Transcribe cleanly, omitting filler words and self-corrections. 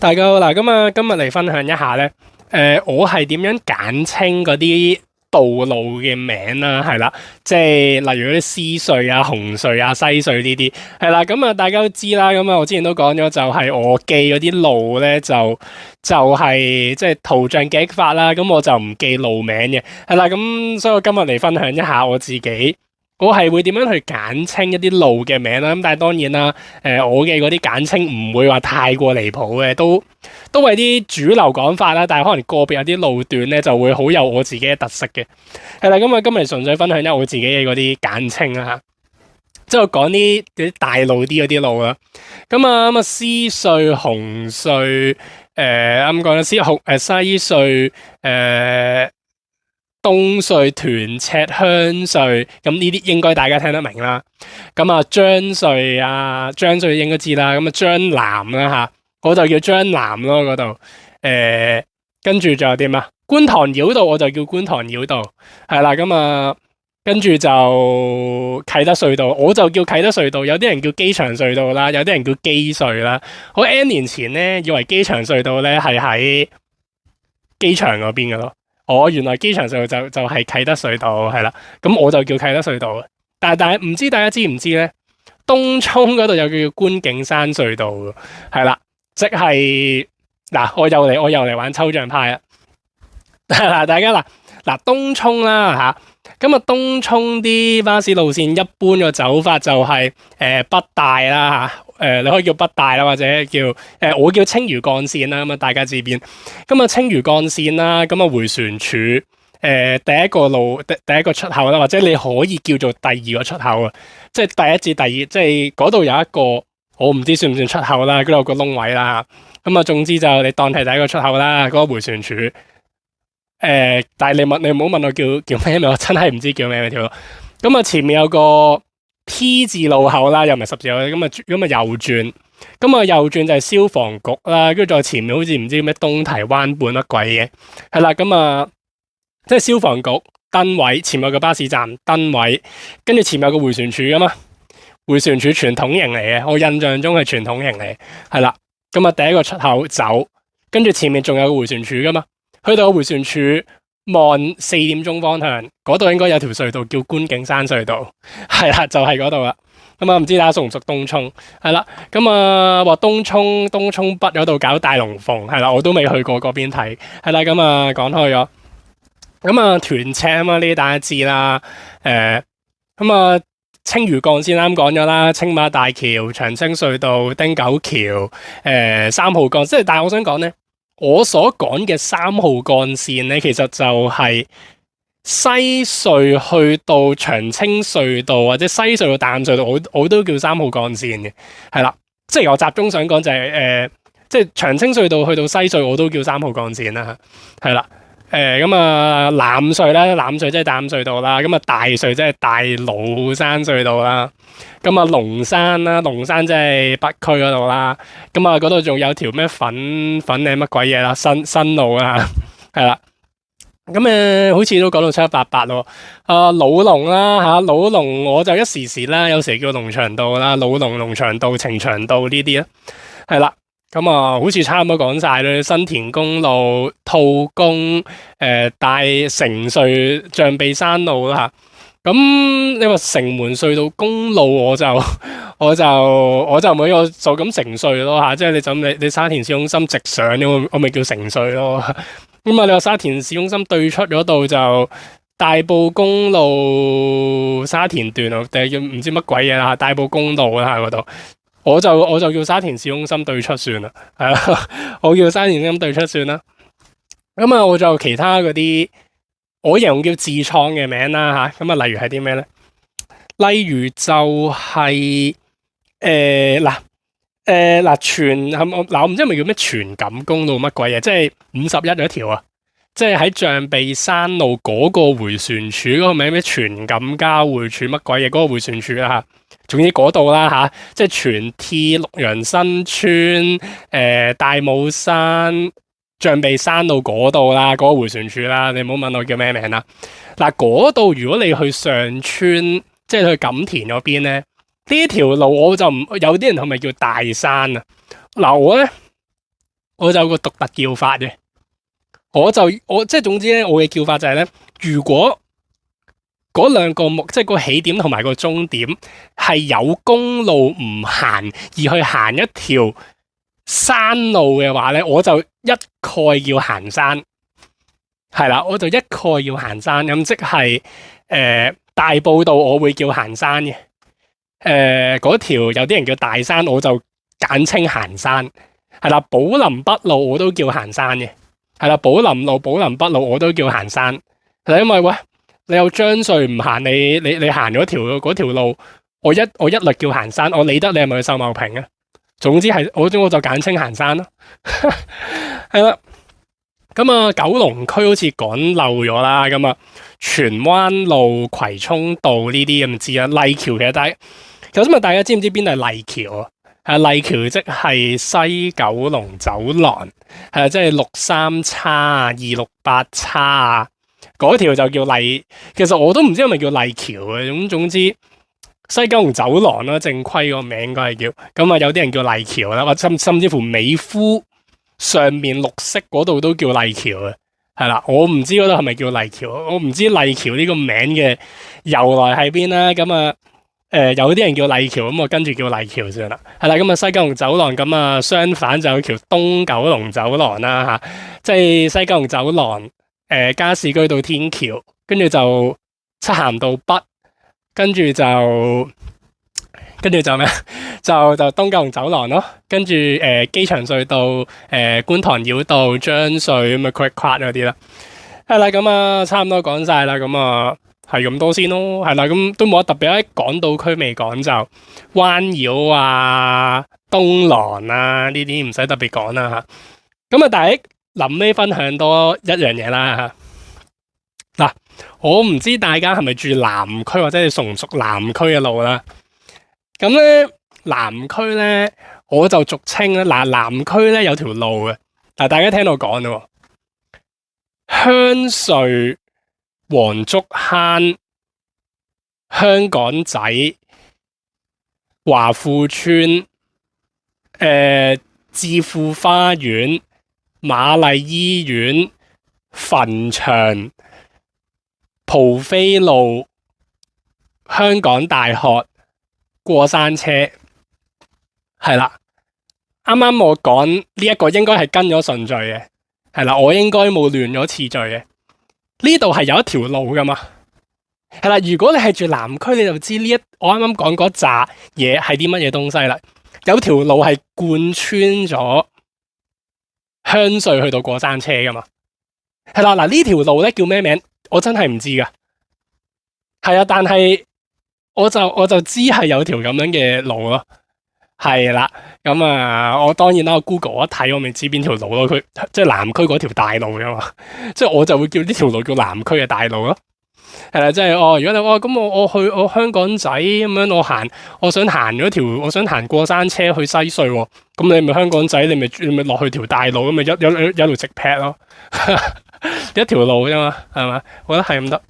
大家好啦，咁啊，今日嚟分享一下咧，我係點樣簡稱嗰啲道路嘅名啦，係啦，即係例如嗰啲獅隧啊、紅隧啊、西隧呢啲，係啦，咁啊，大家都知啦，咁啊，我之前都講咗，就係我記嗰啲路咧，就係即係圖像記憶法啦，咁我就唔記路名嘅，係啦，咁所以我今日嚟分享一下我自己。我係會點樣去簡稱一啲路嘅名啦，咁但係當然啦，我嘅嗰啲簡稱唔會話太過離譜嘅，都係啲主流講法啦，但係可能個別有啲路段咧就會好有我自己嘅特色嘅，係啦，咁啊今日純粹分享一下我自己嘅嗰啲簡稱啦嚇，即係我講啲大路啲嗰啲路啦，咁啊獅隧、紅隧，啱講啦，西隧，東隧、屯赤、鄉隧，咁呢啲應該大家聽得明啦。咁啊，張隧應該知啦。咁啊，張南啦吓，我就叫張南咯嗰度。跟住仲有啲咩？觀塘繞道我就叫觀塘繞道，係啦。咁啊，跟住就啟德隧道，我就叫啟德隧道。有啲人叫機場隧道啦，有啲人叫機隧啦。我 N 年前咧，以為機場隧道咧係喺機場嗰邊嘅咯。原來機場隧道就係啟德隧道，係啦，咁我就叫啟德隧道。但係唔知大家知唔知咧？東涌嗰度有叫觀景山隧道，係啦，即係嗱，我又嚟玩抽象派啦。嗱，大家嗱東涌啦吓，咁啊東涌啲巴士路線一般嘅走法就係北大啦吓，你可以叫北大啦，或者叫我叫青嶼幹線啦，咁啊大家知邊？咁啊青嶼幹線啦，咁啊迴旋處第一個路第一個出口啦，或者你可以叫做第二個出口啊，即係第一至第二，即係嗰度有一個我唔知算唔算出口啦，嗰度有個窿位啦，咁啊總之就你當係第一個出口啦，嗰個迴旋處。但係你唔好問我叫咩名，我真係唔知叫咩條路。咁啊前面有個 T 字路口啦，又唔係十字路口，咁啊右轉，咁啊右轉就係消防局啦，跟住再前面好似唔知咩東堤灣畔乜鬼嘅，係啦，咁啊即係消防局燈位，前面有個巴士站燈位，跟住前面有個迴旋處噶嘛，迴旋處傳統型嚟嘅，我印象中係傳統型嚟，係啦，咁啊第一個出口走，跟住前面仲有個迴旋處噶嘛。去到迴旋處望4點鐘方向，嗰度應該有條隧道叫觀景山隧道，係啦，就係嗰度啦。咁啊，唔知大家熟唔熟東涌？係啦，咁啊話東涌北嗰度搞大龍鳳，係啦，我都未去過嗰邊睇，係啦，咁啊講開咗。咁啊屯赤啊嘛，呢啲大家知啦。咁啊青嶼幹線啱講咗啦，青馬大橋、長青隧道、汀九橋、3號幹，即係但係我想講咧。我所講嘅3號幹線咧，其實就係西隧去到長青隧道或者西隧到大欖隧道，我都叫3號幹線嘅，係啦。即係我集中想講就係即係長青隧道去到西隧，我都叫3號幹線啦，係啦。咁啊欖隧啦，欖隧即係大欖隧道啦，咁啊大隧即係大老山隧道啦。咁啊龍山啦，龍山即係北區嗰度啦。咁啊嗰度仲有條咩粉嶺乜鬼嘢啦，新路啦，係啦。咁好似都講到七七八八咯。老龍啦嚇，老龍我就一時時啦，有時叫龍翔道啦，老龍、龍翔道、呈祥道呢啲啦，係啦。咁啊，好似差唔多講晒啦。新田公路、套公、大城隧、象鼻山路啦嚇。咁你話城門隧道公路，我就唔會就咁城隧咯嚇。即係你沙田市中心直上，我咪叫城隧咯。咁啊，你話沙田市中心對出嗰度就大埔公路沙田段啊，定係叫唔知乜鬼嘢啦？大埔公路啦嗰度。我就叫沙田市中心對出算啦，係啦，我叫沙田市中心對出算啦。咁啊，我就其他嗰啲，我形容叫自創嘅名啦吓。咁啊，例如係啲咩咧？例如就係我唔知係咪叫咩荃錦公路乜鬼嘢，即係51嗰條啊，即係喺象鼻山路嗰個迴旋處嗰個名咩荃錦交匯處乜鬼嘢嗰個迴旋處啦吓。總之嗰度啦吓，即係荃鐵、綠楊新村、大帽山、象鼻山路嗰度啦，嗰個迴旋處啦，你唔好問我叫咩名啦。嗱，嗰度如果你去上村，即係去錦田嗰邊咧，呢條路我就唔有啲人係咪叫大山啊？嗱，我咧我就有個獨特叫法嘅。我即係總之咧，我嘅叫法就係咧，如果嗰兩個即係個起點同埋個終點係有公路唔行，而去行一條山路嘅話咧，我就一概要行山。係啦，我就一概要行山。咁即係大埔道我會叫行山嘅。嗰條有啲人叫大山，我就簡稱行山。係啦，寶林北路我都叫行山嘅。係啦，寶林路、寶林北路我都叫行山。係啦，因為喂，你有張稅唔行，你行嗰條路，我一律叫行山，我理得你係咪去秀茂坪啊？總之係我就簡稱行山咯。係啦，咁啊九龍區好似趕漏咗啦，咁啊荃灣路、葵涌道呢啲咁知啊，麗橋其實大家知唔知邊度係麗橋啊？麗橋即係西九龍走廊，即係63叉、268叉嗰條就叫麗。其實我都唔知係咪叫麗橋嘅，總之西九龍走廊啦，正規個名應該係叫。咁啊，有啲人叫麗橋啦，或者甚至乎美孚上面綠色嗰度都叫麗橋嘅。係啦，我唔知嗰度係咪叫麗橋，我唔知麗橋呢個名嘅由來喺邊啦。咁啊。有啲人叫麗橋，咁我跟住叫麗橋算啦。係啦，咁啊西九龍走廊，咁啊相反就有條東九龍走廊啦吓，即係西九龍走廊，加士居道天橋，跟住就漆咸道北，跟住就咩？就東九龍走廊咯，跟住機場隧道、觀塘繞道、將隧咁啊 quick cut 嗰啲啦。係啦，咁啊差唔多講晒啦，咁啊。係咁多先咯，係啦，咁都冇乜特別。喺港島區未講就灣繞啊、東廊啊呢啲唔使特別講啦吓。咁啊，但係臨尾分享多一樣嘢啦吓。嗱，我唔知大家係咪住南區或者係熟唔熟南區嘅路啦。咁咧南區咧，我就俗稱咧，南區咧有條路嘅。嗱，大家聽我講咯，香穗、黃竹坑、香港仔、華富村、置富花園、瑪麗醫院、墳場、蒲飛路、香港大學、過山車，係啦。啱啱我講呢一個應該係跟咗順序嘅，係啦，我應該冇亂咗次序嘅。呢度係有一條路噶嘛，係啦。如果你係住南區，你就知我啱啱講嗰扎嘢係啲乜嘢東西啦。有條路係貫穿咗香穗去到過山車噶嘛，係啦。嗱，呢條路咧叫咩名？我真係唔知噶。係啊，但係我就知係有條咁樣嘅路咯。係啦，咁啊，我當然啦，我 Google 一睇，我咪知邊條路咯。佢即係南區嗰條大路噶嘛，即係我就會叫呢條路叫南區嘅大路咯。係啦，即係如果你咁我去香港仔咁樣，我想行過山車去西隧，咁你咪香港仔，你咪落去條大路，咁咪一路直劈咯，一條路啫嘛，係嘛？我覺得係咁得。